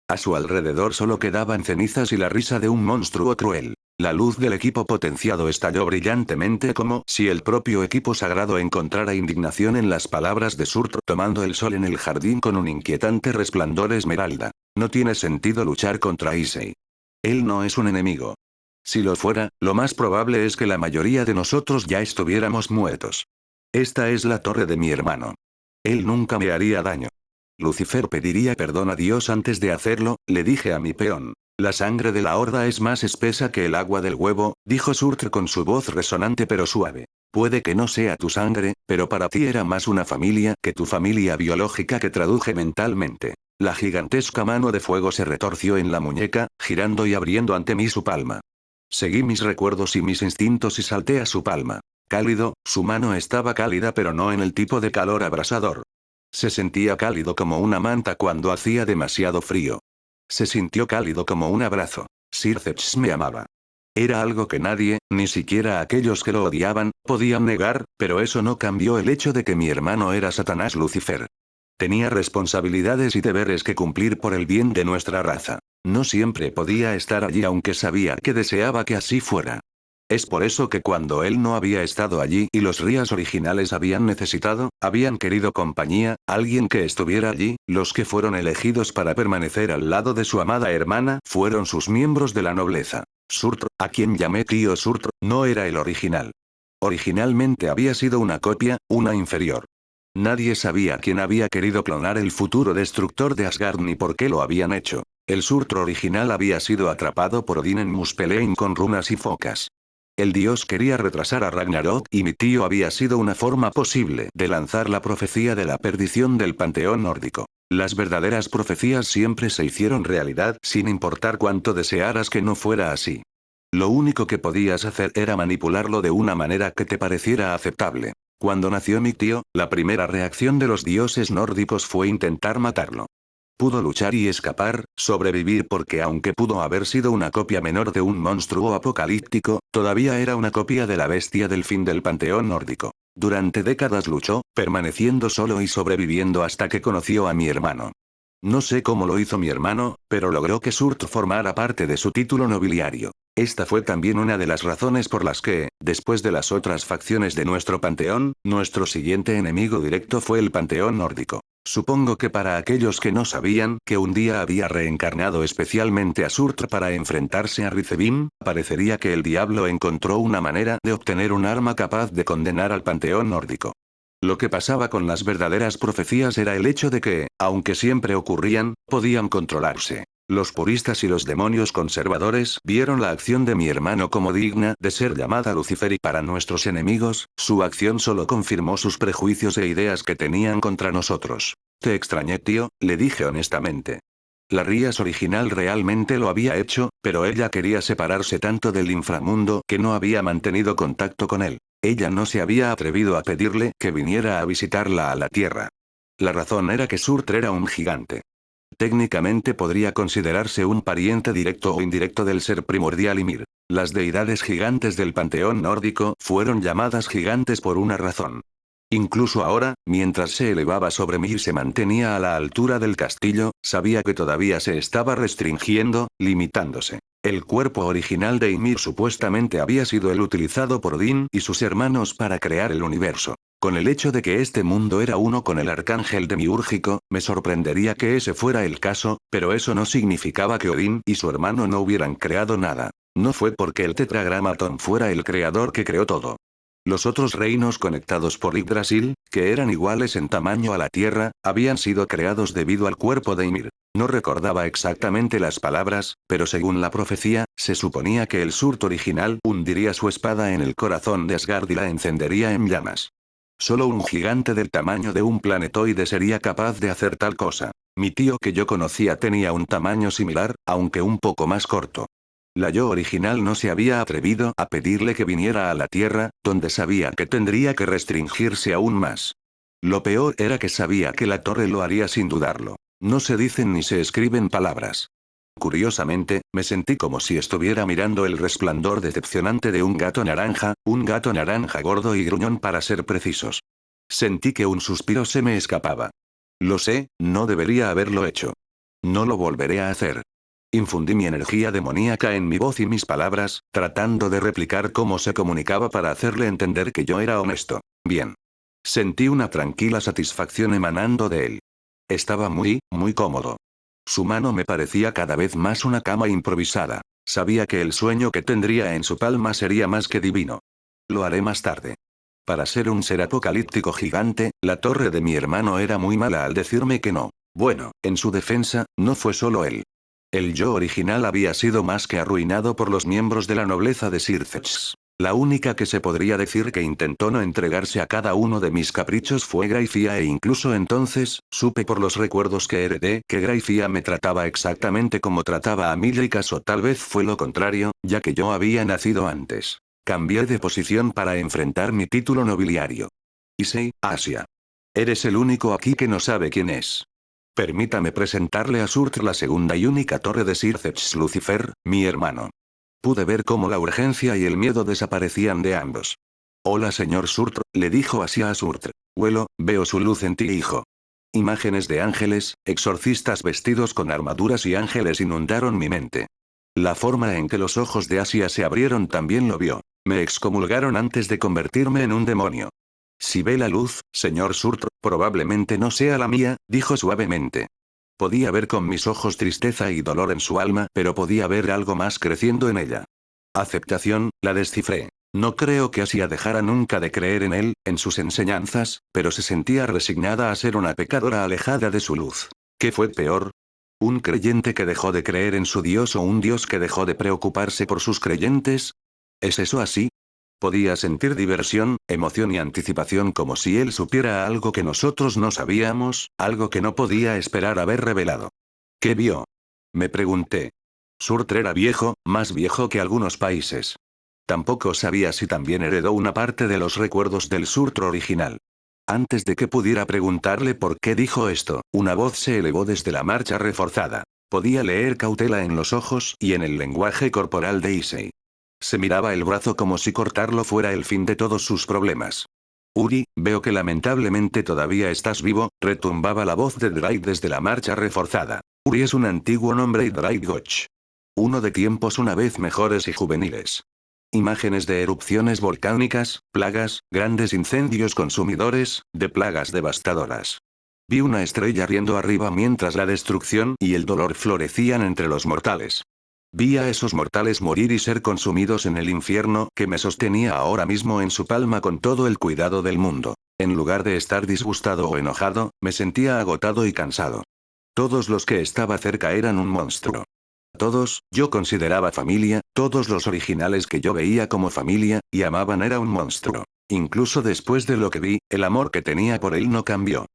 A su alrededor solo quedaban cenizas y la risa de un monstruo cruel. La luz del equipo potenciado estalló brillantemente como si el propio equipo sagrado encontrara indignación en las palabras de Surtr tomando el sol en el jardín con un inquietante resplandor esmeralda. No tiene sentido luchar contra Issei. Él no es un enemigo. Si lo fuera, lo más probable es que la mayoría de nosotros ya estuviéramos muertos. Esta es la torre de mi hermano. Él nunca me haría daño. Lucifer pediría perdón a Dios antes de hacerlo, le dije a mi peón. La sangre de la horda es más espesa que el agua del huevo, dijo Surtr con su voz resonante pero suave. Puede que no sea tu sangre, pero para ti era más una familia que tu familia biológica que traduje mentalmente. La gigantesca mano de fuego se retorció en la muñeca, girando y abriendo ante mí su palma. Seguí mis recuerdos y mis instintos y salté a su palma. Cálido, su mano estaba cálida pero no en el tipo de calor abrasador. Se sentía cálido como una manta cuando hacía demasiado frío. Se sintió cálido como un abrazo. Sirceps me amaba. Era algo que nadie, ni siquiera aquellos que lo odiaban, podían negar, pero eso no cambió el hecho de que mi hermano era Satanás Lucifer. Tenía responsabilidades y deberes que cumplir por el bien de nuestra raza. No siempre podía estar allí aunque sabía que deseaba que así fuera. Es por eso que cuando él no había estado allí y los Rías originales habían querido compañía, alguien que estuviera allí, los que fueron elegidos para permanecer al lado de su amada hermana fueron sus miembros de la nobleza. Surtr, a quien llamé tío Surtr, no era el original. Originalmente había sido una copia, una inferior. Nadie sabía quién había querido clonar el futuro destructor de Asgard ni por qué lo habían hecho. El Surtr original había sido atrapado por Odín en Muspelheim con runas y focas. El dios quería retrasar a Ragnarok y mi tío había sido una forma posible de lanzar la profecía de la perdición del panteón nórdico. Las verdaderas profecías siempre se hicieron realidad sin importar cuánto desearas que no fuera así. Lo único que podías hacer era manipularlo de una manera que te pareciera aceptable. Cuando nació mi tío, la primera reacción de los dioses nórdicos fue intentar matarlo. Pudo luchar y escapar, sobrevivir porque aunque pudo haber sido una copia menor de un monstruo apocalíptico, todavía era una copia de la bestia del fin del panteón nórdico. Durante décadas luchó, permaneciendo solo y sobreviviendo hasta que conoció a mi hermano. No sé cómo lo hizo mi hermano, pero logró que Surtr formara parte de su título nobiliario. Esta fue también una de las razones por las que, después de las otras facciones de nuestro panteón, nuestro siguiente enemigo directo fue el panteón nórdico. Supongo que para aquellos que no sabían que un día había reencarnado especialmente a Surtr para enfrentarse a Rizebim, parecería que el diablo encontró una manera de obtener un arma capaz de condenar al panteón nórdico. Lo que pasaba con las verdaderas profecías era el hecho de que, aunque siempre ocurrían, podían controlarse. Los puristas y los demonios conservadores vieron la acción de mi hermano como digna de ser llamada Lucifer y para nuestros enemigos, su acción solo confirmó sus prejuicios e ideas que tenían contra nosotros. Te extrañé, tío, le dije honestamente. La Rías original realmente lo había hecho, pero ella quería separarse tanto del inframundo que no había mantenido contacto con él. Ella no se había atrevido a pedirle que viniera a visitarla a la Tierra. La razón era que Surtr era un gigante. Técnicamente podría considerarse un pariente directo o indirecto del ser primordial Ymir. Las deidades gigantes del panteón nórdico fueron llamadas gigantes por una razón. Incluso ahora, mientras se elevaba sobre mí y se mantenía a la altura del castillo, sabía que todavía se estaba restringiendo, limitándose. El cuerpo original de Ymir supuestamente había sido el utilizado por Odín y sus hermanos para crear el universo. Con el hecho de que este mundo era uno con el arcángel demiúrgico, me sorprendería que ese fuera el caso, pero eso no significaba que Odín y su hermano no hubieran creado nada. No fue porque el tetragramatón fuera el creador que creó todo. Los otros reinos conectados por Yggdrasil, que eran iguales en tamaño a la Tierra, habían sido creados debido al cuerpo de Ymir. No recordaba exactamente las palabras, pero según la profecía, se suponía que el Surt original hundiría su espada en el corazón de Asgard y la encendería en llamas. Solo un gigante del tamaño de un planetoide sería capaz de hacer tal cosa. Mi tío que yo conocía tenía un tamaño similar, aunque un poco más corto. La yo original no se había atrevido a pedirle que viniera a la Tierra, donde sabía que tendría que restringirse aún más. Lo peor era que sabía que la torre lo haría sin dudarlo. No se dicen ni se escriben palabras. Curiosamente, me sentí como si estuviera mirando el resplandor decepcionante de un gato naranja gordo y gruñón para ser precisos. Sentí que un suspiro se me escapaba. Lo sé, no debería haberlo hecho. No lo volveré a hacer. Infundí mi energía demoníaca en mi voz y mis palabras, tratando de replicar cómo se comunicaba para hacerle entender que yo era honesto. Bien. Sentí una tranquila satisfacción emanando de él. Estaba muy cómodo. Su mano me parecía cada vez más una cama improvisada. Sabía que el sueño que tendría en su palma sería más que divino. Lo haré más tarde. Para ser un ser apocalíptico gigante, la torre de mi hermano era muy mala al decirme que no. Bueno, en su defensa, no fue solo él. El yo original había sido más que arruinado por los miembros de la nobleza de Sirthets. La única que se podría decir que intentó no entregarse a cada uno de mis caprichos fue Graifia e incluso entonces, supe por los recuerdos que heredé que Graifia me trataba exactamente como trataba a Milikas o tal vez fue lo contrario, ya que yo había nacido antes. Cambié de posición para enfrentar mi título nobiliario. Issei, Asia. Eres el único aquí que no sabe quién es. Permítame presentarle a Surtr la segunda y única torre de Sirthets Lucifer, mi hermano. Pude ver cómo la urgencia y el miedo desaparecían de ambos. Hola señor Surtr, le dijo Asia a Surtr. Veo su luz en ti hijo. Imágenes de ángeles, exorcistas vestidos con armaduras y ángeles inundaron mi mente. La forma en que los ojos de Asia se abrieron también lo vio. Me excomulgaron antes de convertirme en un demonio. Si ve la luz, señor Surtr, probablemente no sea la mía, dijo suavemente. Podía ver con mis ojos tristeza y dolor en su alma, pero podía ver algo más creciendo en ella. Aceptación, la descifré. No creo que Asia dejara nunca de creer en él, en sus enseñanzas, pero se sentía resignada a ser una pecadora alejada de su luz. ¿Qué fue peor? ¿Un creyente que dejó de creer en su Dios o un Dios que dejó de preocuparse por sus creyentes? ¿Es eso así? Podía sentir diversión, emoción y anticipación como si él supiera algo que nosotros no sabíamos, algo que no podía esperar haber revelado. ¿Qué vio? Me pregunté. Surtr era viejo, más viejo que algunos países. Tampoco sabía si también heredó una parte de los recuerdos del Surtr original. Antes de que pudiera preguntarle por qué dijo esto, una voz se elevó desde la marcha reforzada. Podía leer cautela en los ojos y en el lenguaje corporal de Issei. Se miraba el brazo como si cortarlo fuera el fin de todos sus problemas. Uri, veo que lamentablemente todavía estás vivo, retumbaba la voz de Drake desde la marcha reforzada. Uri es un antiguo nombre y Drake Goch. Uno de tiempos una vez mejores y juveniles. Imágenes de erupciones volcánicas, plagas, grandes incendios consumidores, de plagas devastadoras. Vi una estrella riendo arriba mientras la destrucción y el dolor florecían entre los mortales. Vi a esos mortales morir y ser consumidos en el infierno que me sostenía ahora mismo en su palma con todo el cuidado del mundo. En lugar de estar disgustado o enojado, me sentía agotado y cansado. Todos los que estaba cerca eran un monstruo. Todos, yo consideraba familia, todos los originales que yo veía como familia, y amaban era un monstruo. Incluso después de lo que vi, el amor que tenía por él no cambió.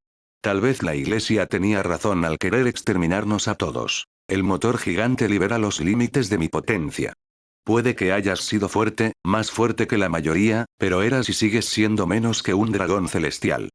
Tal vez la iglesia tenía razón al querer exterminarnos a todos. El motor gigante libera los límites de mi potencia. Puede que hayas sido fuerte, más fuerte que la mayoría, pero eras y sigues siendo menos que un dragón celestial.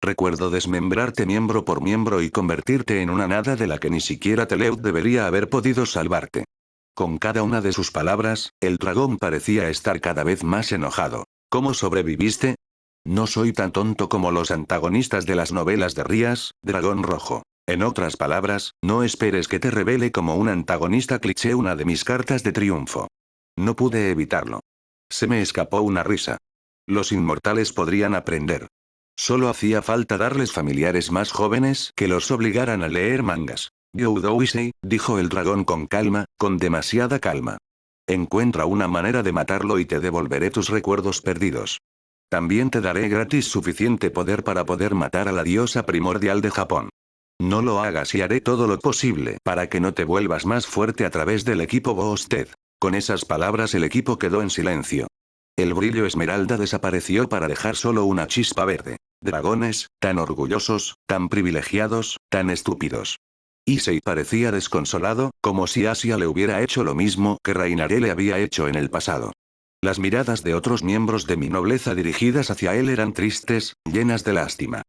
Recuerdo desmembrarte miembro por miembro y convertirte en una nada de la que ni siquiera Teleut debería haber podido salvarte. Con cada una de sus palabras, el dragón parecía estar cada vez más enojado. ¿Cómo sobreviviste? No soy tan tonto como los antagonistas de las novelas de Rías, Dragón Rojo. En otras palabras, no esperes que te revele como un antagonista cliché una de mis cartas de triunfo. No pude evitarlo. Se me escapó una risa. Los inmortales podrían aprender. Solo hacía falta darles familiares más jóvenes que los obligaran a leer mangas. Youdou Issei, dijo el dragón con calma, con demasiada calma. Encuentra una manera de matarlo y te devolveré tus recuerdos perdidos. También te daré gratis suficiente poder para poder matar a la diosa primordial de Japón. No lo hagas y haré todo lo posible para que no te vuelvas más fuerte a través del equipo Boosted. Con esas palabras el equipo quedó en silencio. El brillo esmeralda desapareció para dejar solo una chispa verde. Dragones, tan orgullosos, tan privilegiados, tan estúpidos. Issei parecía desconsolado, como si Asia le hubiera hecho lo mismo que Rainare le había hecho en el pasado. Las miradas de otros miembros de mi nobleza dirigidas hacia él eran tristes, llenas de lástima.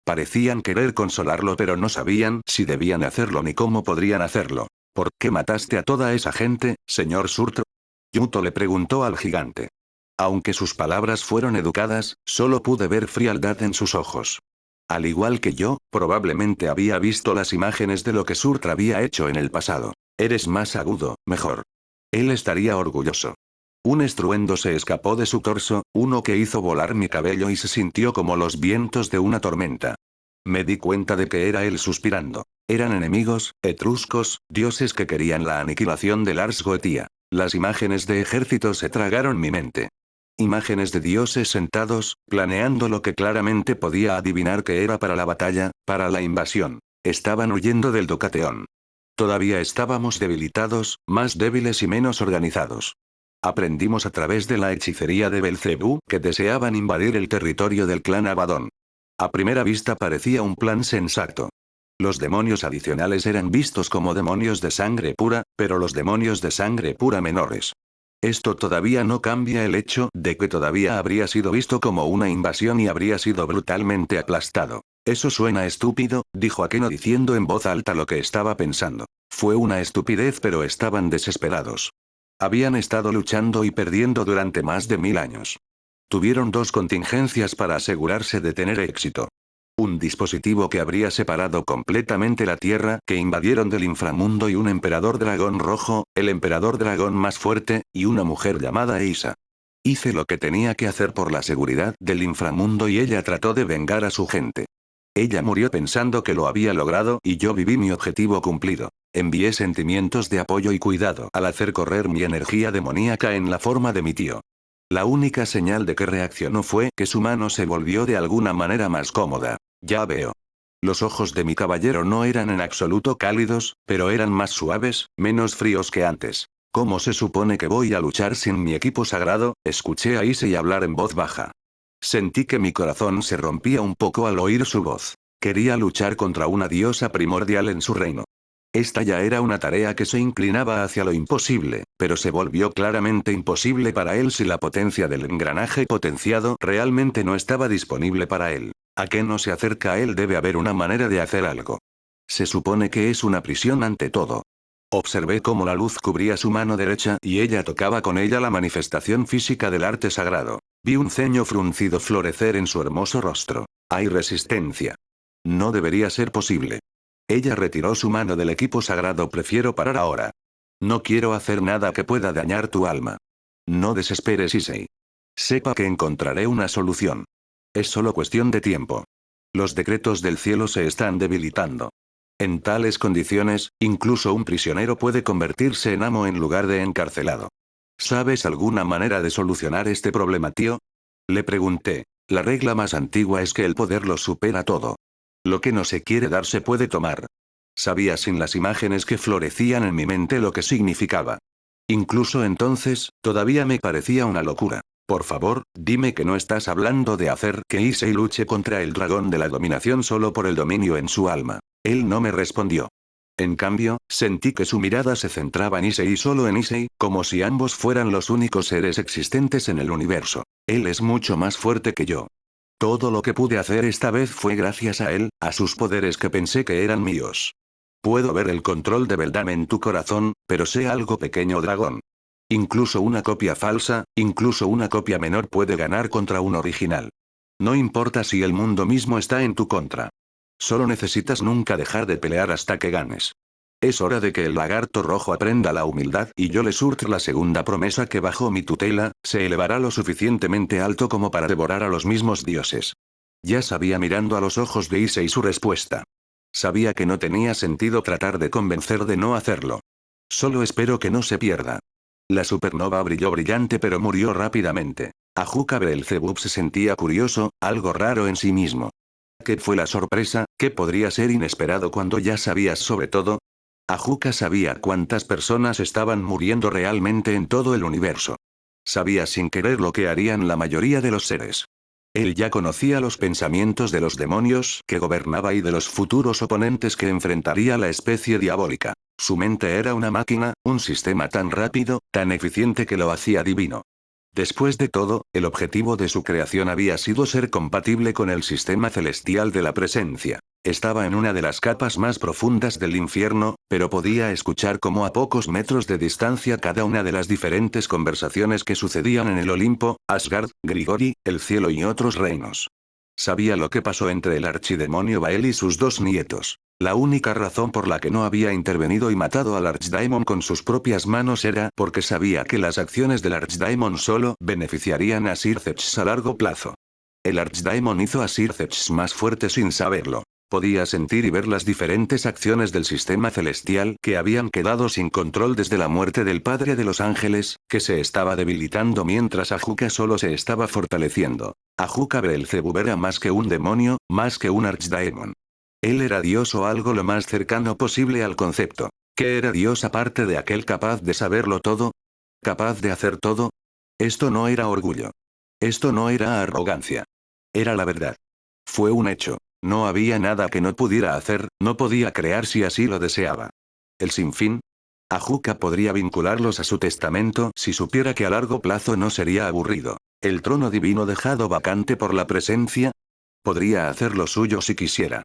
Parecían querer consolarlo pero no sabían si debían hacerlo ni cómo podrían hacerlo. ¿Por qué mataste a toda esa gente, señor Surtr? Yuto le preguntó al gigante. Aunque sus palabras fueron educadas, solo pude ver frialdad en sus ojos. Al igual que yo, probablemente había visto las imágenes de lo que Surtr había hecho en el pasado. Eres más agudo, mejor. Él estaría orgulloso. Un estruendo se escapó de su torso, uno que hizo volar mi cabello y se sintió como los vientos de una tormenta. Me di cuenta de que era él suspirando. Eran enemigos, etruscos, dioses que querían la aniquilación de Lars Goetia. Las imágenes de ejércitos se tragaron mi mente. Imágenes de dioses sentados, planeando lo que claramente podía adivinar que era para la batalla, para la invasión. Estaban huyendo del Docateón. Todavía estábamos debilitados, más débiles y menos organizados. Aprendimos a través de la hechicería de Belcebú que deseaban invadir el territorio del clan Abaddon. A primera vista parecía un plan sensato. Los demonios adicionales eran vistos como demonios de sangre pura, pero los demonios de sangre pura menores. Esto todavía no cambia el hecho de que todavía habría sido visto como una invasión y habría sido brutalmente aplastado. Eso suena estúpido, dijo Akeno diciendo en voz alta lo que estaba pensando. Fue una estupidez pero estaban desesperados. Habían estado luchando y perdiendo durante más de 1000 años. Tuvieron dos contingencias para asegurarse de tener éxito. Un dispositivo que habría separado completamente la Tierra que invadieron del inframundo y un emperador dragón rojo, el emperador dragón más fuerte, y una mujer llamada Isa. Hice lo que tenía que hacer por la seguridad del inframundo y ella trató de vengar a su gente. Ella murió pensando que lo había logrado y yo viví mi objetivo cumplido. Envié sentimientos de apoyo y cuidado al hacer correr mi energía demoníaca en la forma de mi tío. La única señal de que reaccionó fue que su mano se volvió de alguna manera más cómoda. Ya veo. Los ojos de mi caballero no eran en absoluto cálidos, pero eran más suaves, menos fríos que antes. ¿Cómo se supone que voy a luchar sin mi equipo sagrado? Escuché a Issei hablar en voz baja. Sentí que mi corazón se rompía un poco al oír su voz. Quería luchar contra una diosa primordial en su reino. Esta ya era una tarea que se inclinaba hacia lo imposible, pero se volvió claramente imposible para él si la potencia del engranaje potenciado realmente no estaba disponible para él. ¿A qué no se acerca a él? Debe haber una manera de hacer algo. Se supone que es una prisión ante todo. Observé cómo la luz cubría su mano derecha y ella tocaba con ella la manifestación física del arte sagrado. Vi un ceño fruncido florecer en su hermoso rostro. Hay resistencia. No debería ser posible. Ella retiró su mano del equipo sagrado. Prefiero parar ahora. No quiero hacer nada que pueda dañar tu alma. No desesperes, Issei. Sepa que encontraré una solución. Es solo cuestión de tiempo. Los decretos del cielo se están debilitando. En tales condiciones, incluso un prisionero puede convertirse en amo en lugar de encarcelado. ¿Sabes alguna manera de solucionar este problema, tío? Le pregunté. La regla más antigua es que el poder lo supera todo. Lo que no se quiere dar se puede tomar. Sabía sin las imágenes que florecían en mi mente lo que significaba. Incluso entonces, todavía me parecía una locura. Por favor, dime que no estás hablando de hacer que Issei luche contra el dragón de la dominación solo por el dominio en su alma. Él no me respondió. En cambio, sentí que su mirada se centraba en Issei y solo en Issei, como si ambos fueran los únicos seres existentes en el universo. Él es mucho más fuerte que yo. Todo lo que pude hacer esta vez fue gracias a él, a sus poderes que pensé que eran míos. Puedo ver el control de verdad en tu corazón, pero sé algo, pequeño dragón. Incluso una copia falsa, incluso una copia menor puede ganar contra un original. No importa si el mundo mismo está en tu contra. Solo necesitas nunca dejar de pelear hasta que ganes. Es hora de que el lagarto rojo aprenda la humildad y yo le surto la segunda promesa que bajo mi tutela, se elevará lo suficientemente alto como para devorar a los mismos dioses. Ya sabía mirando a los ojos de Issei su respuesta. Sabía que no tenía sentido tratar de convencer de no hacerlo. Solo espero que no se pierda. La supernova brilló brillante pero murió rápidamente. Ajuka Beelzebub se sentía curioso, algo raro en sí mismo. ¿Qué fue la sorpresa? ¿Qué podría ser inesperado cuando ya sabías sobre todo? Ajuka sabía cuántas personas estaban muriendo realmente en todo el universo. Sabía sin querer lo que harían la mayoría de los seres. Él ya conocía los pensamientos de los demonios que gobernaba y de los futuros oponentes que enfrentaría la especie diabólica. Su mente era una máquina, un sistema tan rápido, tan eficiente que lo hacía divino. Después de todo, el objetivo de su creación había sido ser compatible con el sistema celestial de la presencia. Estaba en una de las capas más profundas del infierno, pero podía escuchar como a pocos metros de distancia cada una de las diferentes conversaciones que sucedían en el Olimpo, Asgard, Grigori, el cielo y otros reinos. Sabía lo que pasó entre el archidemonio Bael y sus dos nietos. La única razón por la que no había intervenido y matado al Archdaemon con sus propias manos era porque sabía que las acciones del Archdaemon solo beneficiarían a Sirceps a largo plazo. El Archdaemon hizo a Sirceps más fuerte sin saberlo. Podía sentir y ver las diferentes acciones del sistema celestial que habían quedado sin control desde la muerte del Padre de los Ángeles, que se estaba debilitando mientras Ajuka solo se estaba fortaleciendo. Ajuka Beelzebub era más que un demonio, más que un Archdaemon. Él era Dios o algo lo más cercano posible al concepto. ¿Qué era Dios aparte de aquel capaz de saberlo todo? ¿Capaz de hacer todo? Esto no era orgullo. Esto no era arrogancia. Era la verdad. Fue un hecho. No había nada que no pudiera hacer, no podía crear si así lo deseaba. El sinfín. Ajuka podría vincularlos a su testamento si supiera que a largo plazo no sería aburrido. El trono divino dejado vacante por la presencia. Podría hacer lo suyo si quisiera.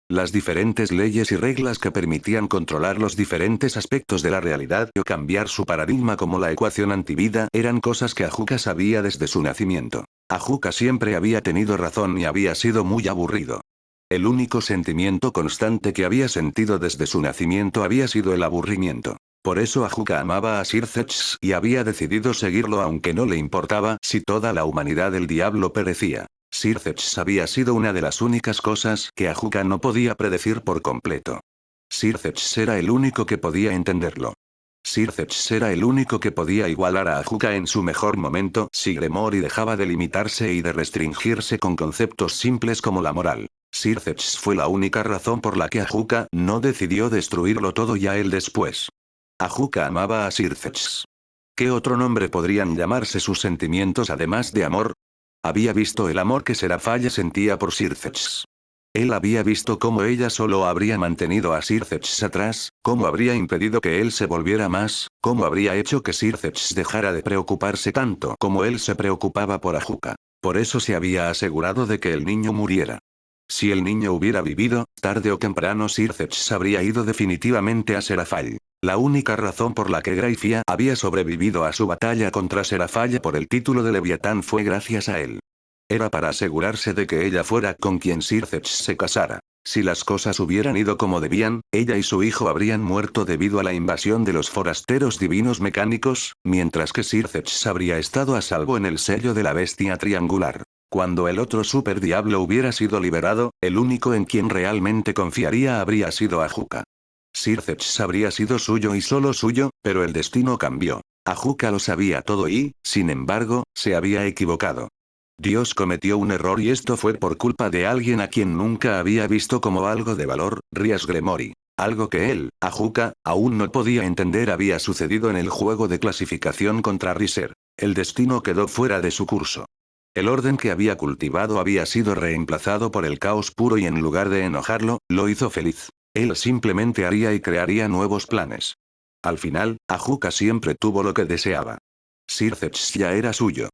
Las diferentes leyes y reglas que permitían controlar los diferentes aspectos de la realidad o cambiar su paradigma como la ecuación antivida eran cosas que Ajuka sabía desde su nacimiento. Ajuka siempre había tenido razón y había sido muy aburrido. El único sentimiento constante que había sentido desde su nacimiento había sido el aburrimiento. Por eso Ajuka amaba a Sirceps y había decidido seguirlo aunque no le importaba si toda la humanidad del diablo perecía. Sirceps había sido una de las únicas cosas que Ajuka no podía predecir por completo. Sirceps era el único que podía entenderlo. Sirceps era el único que podía igualar a Ajuka en su mejor momento si Gremori dejaba de limitarse y de restringirse con conceptos simples como la moral. Sirceps fue la única razón por la que Ajuka no decidió destruirlo todo ya él después. Ajuka amaba a Sirceps. ¿Qué otro nombre podrían llamarse sus sentimientos además de amor? Había visto el amor que Serafalla sentía por Sirceps. Él había visto cómo ella solo habría mantenido a Sirceps atrás, cómo habría impedido que él se volviera más, cómo habría hecho que Sirceps dejara de preocuparse tanto como él se preocupaba por Ajuka. Por eso se había asegurado de que el niño muriera. Si el niño hubiera vivido, tarde o temprano Sirceps habría ido definitivamente a Serafall. La única razón por la que Grayfia había sobrevivido a su batalla contra Serafalla por el título de Leviatán fue gracias a él. Era para asegurarse de que ella fuera con quien Sirceps se casara. Si las cosas hubieran ido como debían, ella y su hijo habrían muerto debido a la invasión de los forasteros divinos mecánicos, mientras que Sirceps habría estado a salvo en el sello de la bestia triangular. Cuando el otro super diablo hubiera sido liberado, el único en quien realmente confiaría habría sido Ajuka. Sirceps habría sido suyo y solo suyo, pero el destino cambió. Ajuka lo sabía todo y, sin embargo, se había equivocado. Dios cometió un error y esto fue por culpa de alguien a quien nunca había visto como algo de valor, Rias Gremori. Algo que él, Ajuka, aún no podía entender había sucedido en el juego de clasificación contra Riser. El destino quedó fuera de su curso. El orden que había cultivado había sido reemplazado por el caos puro y en lugar de enojarlo, lo hizo feliz. Él simplemente haría y crearía nuevos planes. Al final, Ajuka siempre tuvo lo que deseaba. Sirceps ya era suyo.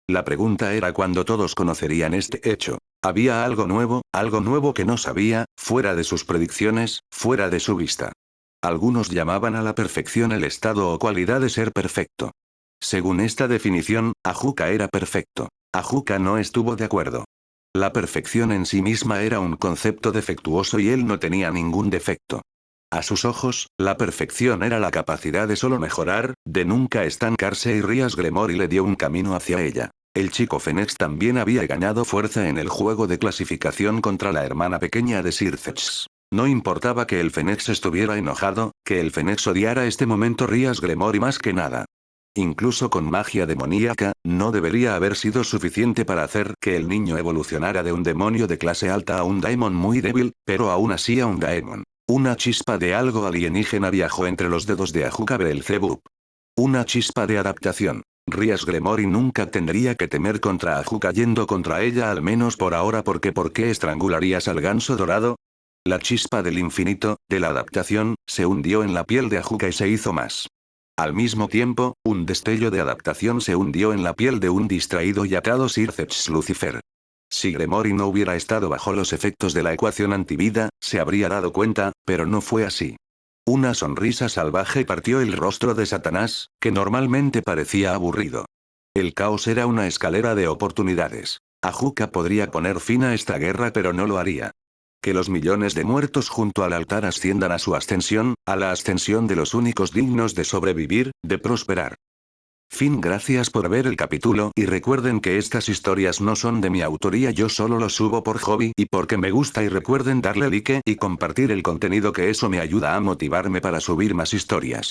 La pregunta era cuándo todos conocerían este hecho. Había algo nuevo que no sabía, fuera de sus predicciones, fuera de su vista. Algunos llamaban a la perfección el estado o cualidad de ser perfecto. Según esta definición, Ajuka era perfecto. Ajuka no estuvo de acuerdo. La perfección en sí misma era un concepto defectuoso y él no tenía ningún defecto. A sus ojos, la perfección era la capacidad de solo mejorar, de nunca estancarse y Rias Gremori le dio un camino hacia ella. El chico Fenix también había ganado fuerza en el juego de clasificación contra la hermana pequeña de Sirceps. No importaba que el Fenix estuviera enojado, que el Fenix odiara este momento Rias Gremori más que nada. Incluso con magia demoníaca, no debería haber sido suficiente para hacer que el niño evolucionara de un demonio de clase alta a un daemon muy débil, pero aún así a un daemon. Una chispa de algo alienígena viajó entre los dedos de Ajuka Beelzebub. Una chispa de adaptación. Rias Gremori nunca tendría que temer contra Ajuka yendo contra ella al menos por ahora porque ¿por qué estrangularías al ganso dorado? La chispa del infinito, de la adaptación, se hundió en la piel de Ajuka y se hizo más. Al mismo tiempo, un destello de adaptación se hundió en la piel de un distraído y atado Sirceps Lucifer. Si Gremori no hubiera estado bajo los efectos de la ecuación antivida, se habría dado cuenta, pero no fue así. Una sonrisa salvaje partió el rostro de Satanás, que normalmente parecía aburrido. El caos era una escalera de oportunidades. Ajuka podría poner fin a esta guerra pero no lo haría. Que los millones de muertos junto al altar asciendan a su ascensión, a la ascensión de los únicos dignos de sobrevivir, de prosperar. Fin. Gracias por ver el capítulo y recuerden que estas historias no son de mi autoría, yo solo los subo por hobby y porque me gusta y recuerden darle like y compartir el contenido que eso me ayuda a motivarme para subir más historias.